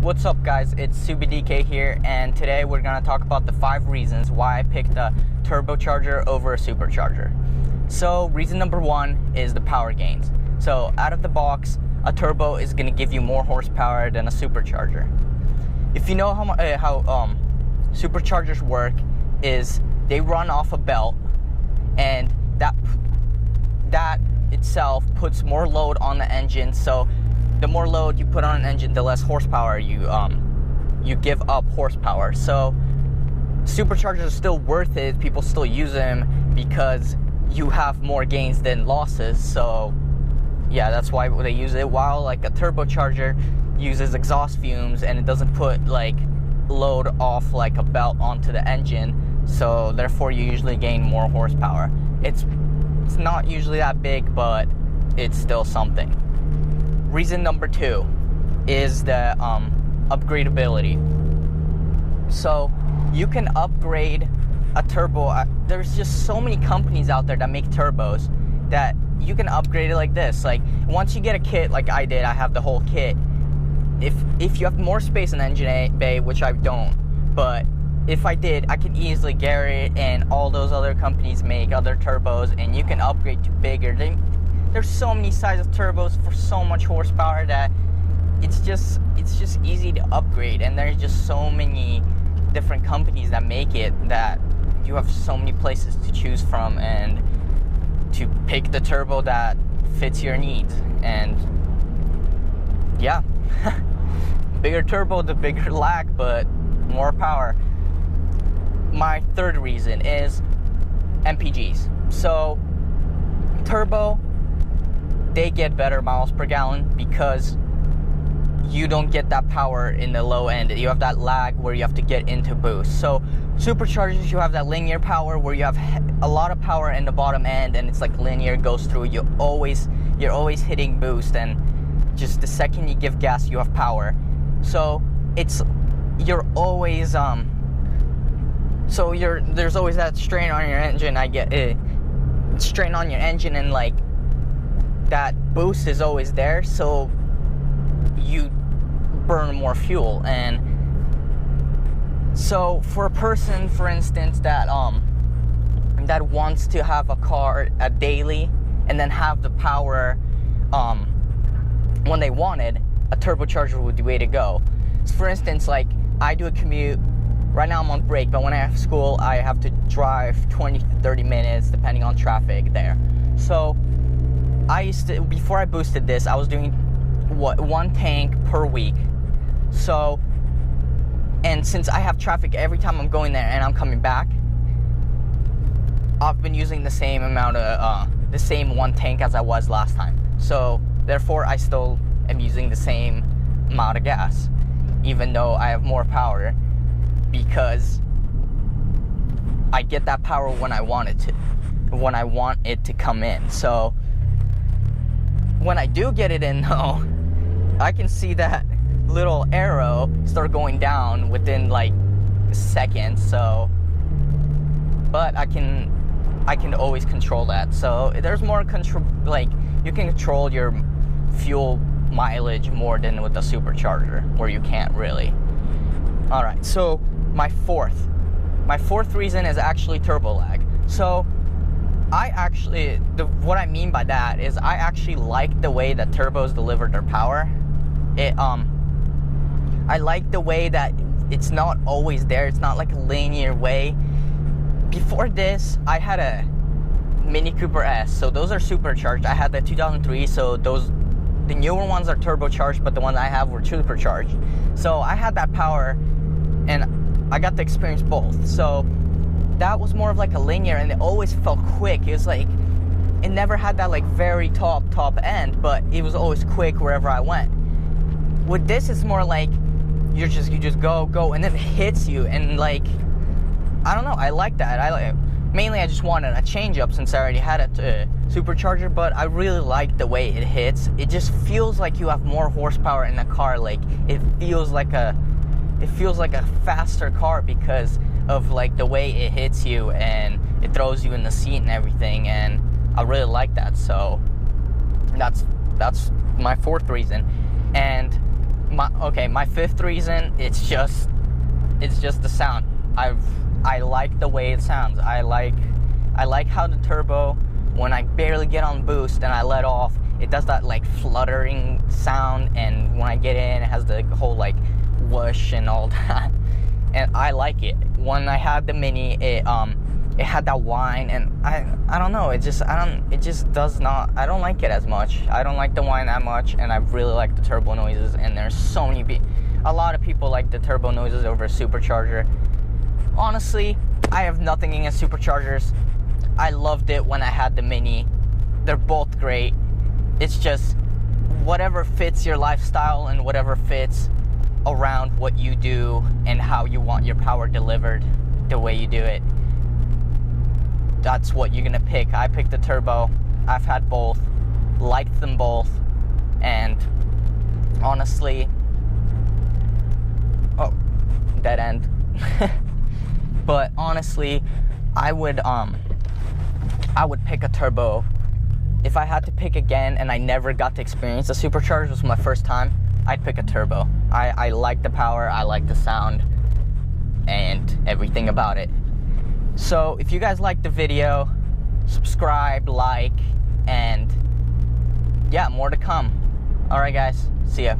What's up, guys? It's SubiDK here, and today we're going to talk about the 5 reasons why I picked a turbocharger over a supercharger. So reason number 1 is the power gains. So out of the box, a turbo is going to give you more horsepower than a supercharger. If you know how superchargers work, is they run off a belt, and that itself puts more load on the engine. So the more load you put on an engine, the less horsepower you give up horsepower. So superchargers are still worth it. People still use them because you have more gains than losses. So yeah, that's why they use it. While like a turbocharger uses exhaust fumes and it doesn't put like load off like a belt onto the engine, so therefore you usually gain more horsepower. It's not usually that big, but it's still something. Reason number 2 is the upgradability. So you can upgrade a turbo. There's just so many companies out there that make turbos that you can upgrade it like this. Like once you get a kit, like I did, I have the whole kit. If you have more space in the engine bay, which I don't, but if I did, I could easily Garrett and all those other companies make other turbos, and you can upgrade to bigger. There's so many sizes of turbos for so much horsepower that it's just easy to upgrade, and there's just so many different companies that make it that you have so many places to choose from and to pick the turbo that fits your needs. And yeah, bigger turbo, the bigger lag, but more power. My 3rd reason is MPGs. So turbo, they get better miles per gallon because you don't get that power in the low end. You have that lag where you have to get into boost. So superchargers, you have that linear power where you have a lot of power in the bottom end, and it's like linear, goes through. You're always hitting boost, and just the second you give gas, you have power. So you're always there's always that strain on your engine. Strain on your engine, and like that boost is always there, so you burn more fuel. And so for a person, for instance, that wants to have a car daily and then have the power when they wanted, a turbocharger would be the way to go. So for instance, like I do a commute. Right now I'm on break, but when I have school, I have to drive 20 to 30 minutes depending on traffic there. So before I boosted this, I was doing 1 tank per week. So, and since I have traffic every time I'm going there and I'm coming back, I've been using the same amount of the same 1 tank as I was last time. So therefore I still am using the same amount of gas, even though I have more power, because I get that power when I want it to come in. So when I do get it in, though, I can see that little arrow start going down within like seconds. So, but I can always control that. So there's more control. Like you can control your fuel mileage more than with a supercharger, where you can't really. All right, so my fourth reason is actually turbo lag. So what I mean by that is I actually like the way that turbos deliver their power. I like the way that it's not always there. It's not like a linear way. Before this, I had a Mini Cooper S, so those are supercharged. I had the 2003, so the newer ones are turbocharged, but the ones I have were supercharged. So I had that power, and I got to experience both. So that was more of like a linear, and it always felt quick. It was like, it never had that like very top end, but it was always quick wherever I went. With this, it's more like you just go, and then it hits you, and like, I don't know, I like that. Mainly I just wanted a change up since I already had a supercharger, but I really like the way it hits. It just feels like you have more horsepower in the car. Like it feels like a faster car because of like the way it hits you and it throws you in the seat and everything, and I really like that. So that's my 4th reason. And my fifth reason, it's just the sound. I like the way it sounds. I like how the turbo, when I barely get on boost and I let off, it does that like fluttering sound, and when I get in, it has the whole like whoosh and all that. And I like it. When I had the Mini, it had that whine, and I don't know, I don't like it as much. I don't like the whine that much, and I really like the turbo noises. And there's a lot of people like the turbo noises over a supercharger. Honestly, I have nothing against superchargers. I loved it when I had the Mini. They're both great. It's just whatever fits your lifestyle and whatever fits around what you do and how you want your power delivered, the way you do it, that's what you're gonna pick. I picked the turbo. I've had both, liked them both, and honestly, dead end. But honestly, I would pick a turbo. If I had to pick again and I never got to experience a supercharger, this was my first time, I'd pick a turbo. I like the power, I like the sound, and everything about it. So if you guys liked the video, subscribe, like, and yeah, more to come. Alright guys, see ya.